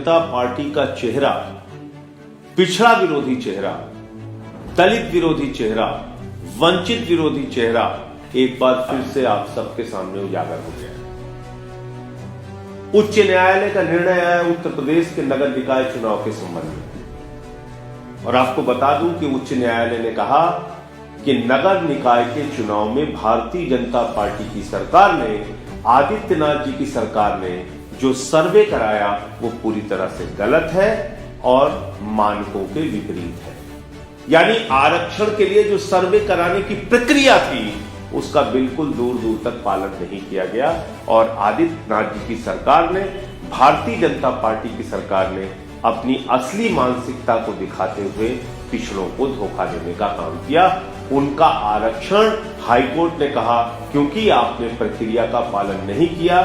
जनता party का चेहरा, पिछड़ा विरोधी चेहरा, दलित विरोधी चेहरा, वंचित विरोधी चेहरा एक बार फिर से आप सबके सामने उजागर हो गया। उच्च न्यायालय का निर्णय आया उत्तर प्रदेश के नगर निकाय चुनाव के संबंध में, और आपको बता दूं कि उच्च न्यायालय ने कहा कि नगर निकाय के चुनाव में भारतीय जनता पार्टी की सरकार ने, आदित्यनाथ जी की सरकार ने जो सर्वे कराया वो पूरी तरह से गलत है और मानकों के विपरीत है। यानी आरक्षण के लिए जो सर्वे कराने की प्रक्रिया थी उसका बिल्कुल दूर दूर तक पालन नहीं किया गया, और आदित्यनाथ जी की सरकार ने, भारतीय जनता पार्टी की सरकार ने अपनी असली मानसिकता को दिखाते हुए पिछड़ों को धोखा देने का काम किया। उनका आरक्षण हाईकोर्ट ने कहा क्योंकि आपने प्रक्रिया का पालन नहीं किया,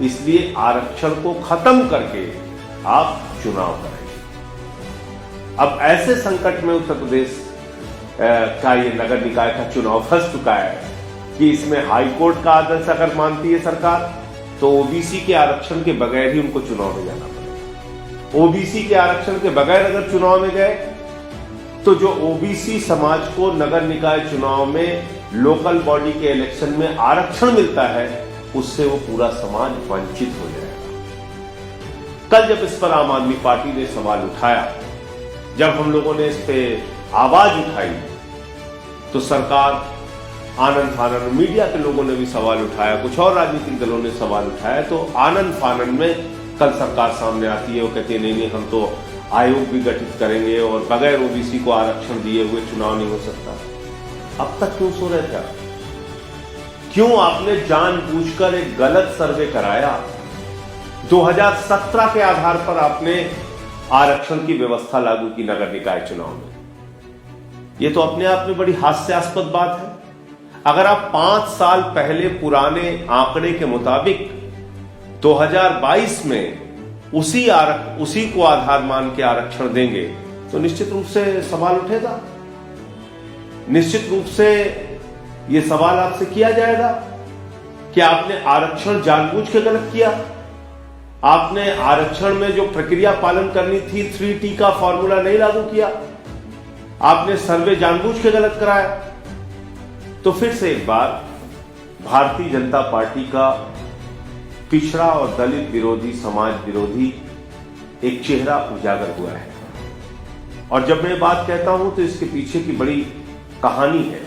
इसलिए आरक्षण को खत्म करके आप चुनाव करेंगे। अब ऐसे संकट में उत्तर प्रदेश का ये नगर निकाय का चुनाव फंस चुका है कि इसमें हाईकोर्ट का आदेश अगर मानती है सरकार तो ओबीसी के आरक्षण के बगैर ही उनको चुनाव में जाना पड़ेगा। ओबीसी के आरक्षण के बगैर अगर चुनाव में गए तो जो ओबीसी समाज को नगर निकाय चुनाव में, लोकल बॉडी के इलेक्शन में आरक्षण मिलता है, उससे वो पूरा समाज वंचित हो जाएगा। कल जब इस पर आम आदमी पार्टी ने सवाल उठाया, जब हम लोगों ने इस पे आवाज उठाई, तो सरकार, आनंद फानन, मीडिया के लोगों ने भी सवाल उठाया, कुछ और राजनीतिक दलों ने सवाल उठाया, तो आनंद फानन में कल सरकार सामने आती है, वो कहती है नहीं हम तो आयोग भी गठित करेंगे और बगैर ओबीसी को आरक्षण दिए हुए चुनाव नहीं हो सकता। अब तक क्यों सो रहे थे? क्यों आपने जानबूझकर एक गलत सर्वे कराया? 2017 के आधार पर आपने आरक्षण की व्यवस्था लागू की नगर निकाय चुनाव में। यह तो अपने आप में बड़ी हास्यास्पद बात है। अगर आप 5 साल पहले पुराने आंकड़े के मुताबिक 2022 में उसी को आधार मान के आरक्षण देंगे तो निश्चित रूप से सवाल उठेगा। निश्चित रूप से यह सवाल आपसे किया जाएगा कि आपने आरक्षण जानबूझ के गलत किया। आपने आरक्षण में जो प्रक्रिया पालन करनी थी 3T का फॉर्मूला नहीं लागू किया। आपने सर्वे जानबूझ के गलत कराया। तो फिर से एक बार भारतीय जनता पार्टी का पिछड़ा और दलित विरोधी, समाज विरोधी एक चेहरा उजागर हुआ है। और जब मैं बात कहता हूं तो इसके पीछे की बड़ी कहानी है,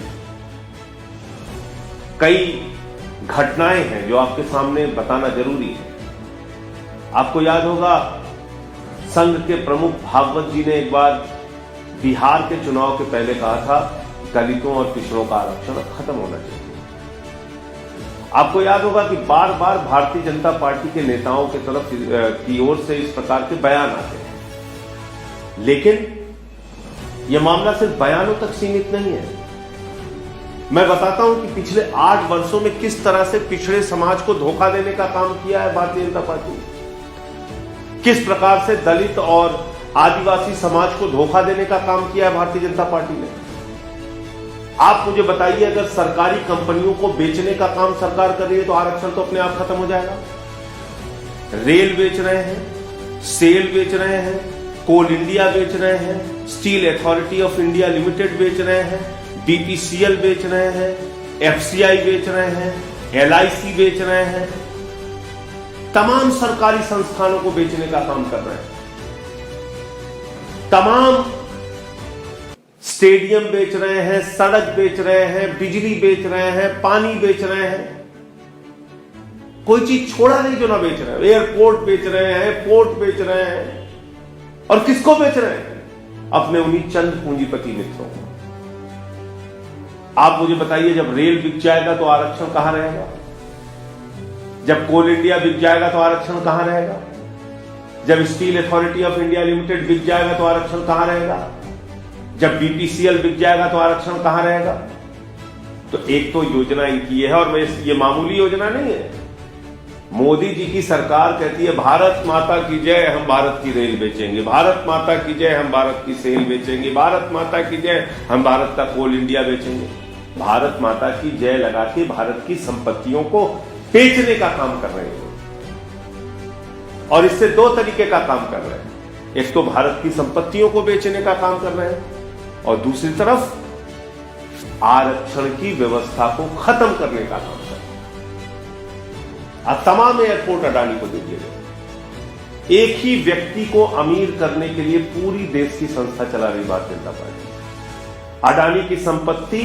कई घटनाएं हैं जो आपके सामने बताना जरूरी है। आपको याद होगा संघ के प्रमुख भागवत जी ने एक बार बिहार के चुनाव के पहले कहा था दलितों और पिछड़ों का आरक्षण खत्म होना चाहिए। आपको याद होगा कि बार बार भारतीय जनता पार्टी के नेताओं के तरफ की ओर से इस प्रकार के बयान आते हैं, लेकिन यह मामला सिर्फ बयानों तक सीमित नहीं है। मैं बताता हूं कि पिछले 8 वर्षों में किस तरह से पिछड़े समाज को धोखा देने का काम किया है भारतीय जनता पार्टी ने, किस प्रकार से दलित और आदिवासी समाज को धोखा देने का काम किया है भारतीय जनता पार्टी ने। आप मुझे बताइए, अगर सरकारी कंपनियों को बेचने का काम सरकार कर रही है तो आरक्षण तो अपने आप खत्म हो जाएगा। रेल बेच रहे हैं, सेल बेच रहे हैं, कोल इंडिया बेच रहे हैं, steel authority of India limited बेच रहे हैं, बीपीसीएल बेच रहे हैं, एफसीआई बेच रहे हैं, एलआईसी बेच रहे हैं, तमाम सरकारी संस्थानों को बेचने का काम कर रहे हैं। तमाम स्टेडियम बेच रहे हैं, सड़क बेच रहे हैं, बिजली बेच रहे हैं, पानी बेच रहे हैं। कोई चीज छोड़ा नहीं जो ना बेच रहे हैं। एयरपोर्ट बेच रहे हैं, पोर्ट बेच रहे हैं, और किसको बेच रहे हैं? अपने उन्हीं चंद पूंजीपति मित्रों को। आप मुझे बताइए, जब रेल बिक जाएगा तो आरक्षण कहां रहेगा? जब कोल इंडिया बिक जाएगा तो आरक्षण कहां रहेगा? जब steel authority of India limited बिक जाएगा तो आरक्षण कहां रहेगा? जब बीपीसीएल बिक जाएगा तो आरक्षण कहां रहेगा? तो एक तो योजना इनकी है, और ये मामूली योजना नहीं है। मोदी जी की सरकार कहती है भारत माता की जय, हम भारत की रेल बेचेंगे, भारत माता की जय, हम भारत की सेल बेचेंगे, भारत माता की जय, हम भारत का कोल इंडिया बेचेंगे। भारत माता की जय लगा के भारत की संपत्तियों को बेचने का काम कर रहे हैं। और इससे दो तरीके का काम कर रहे हैं। एक तो भारत की संपत्तियों को बेचने का काम कर रहे हैं और दूसरी तरफ आरक्षण की व्यवस्था को खत्म करने का काम कर रहे हैं। अब तमाम एयरपोर्ट अडानी को दे दिए गए। एक ही व्यक्ति को अमीर करने के लिए पूरी देश की संस्था चला रही भारतीय जनता पार्टी। अडानी की संपत्ति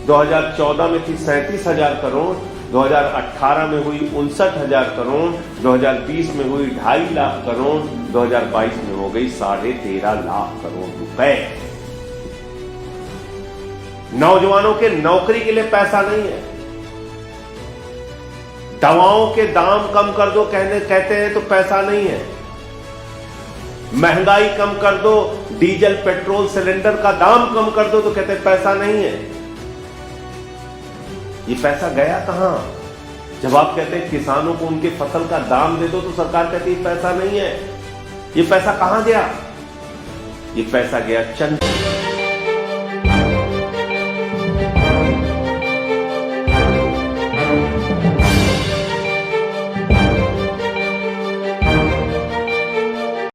2014 में थी 37,000 करोड़, 2018 में हुई 59,000 करोड़, 2020 में हुई 2.5 लाख करोड़, 2022 में हो गई 13.5 लाख करोड़ रुपए। नौजवानों के नौकरी के लिए पैसा नहीं है। दवाओं के दाम कम कर दो कहते हैं तो पैसा नहीं है। महंगाई कम कर दो, डीजल पेट्रोल सिलेंडर का दाम कम कर दो तो कहते हैं पैसा नहीं है। ये पैसा गया कहां? जब आप कहते हैं किसानों को उनके फसल का दाम दे दो तो सरकार कहती है पैसा नहीं है। ये पैसा कहां गया? ये पैसा गया चंद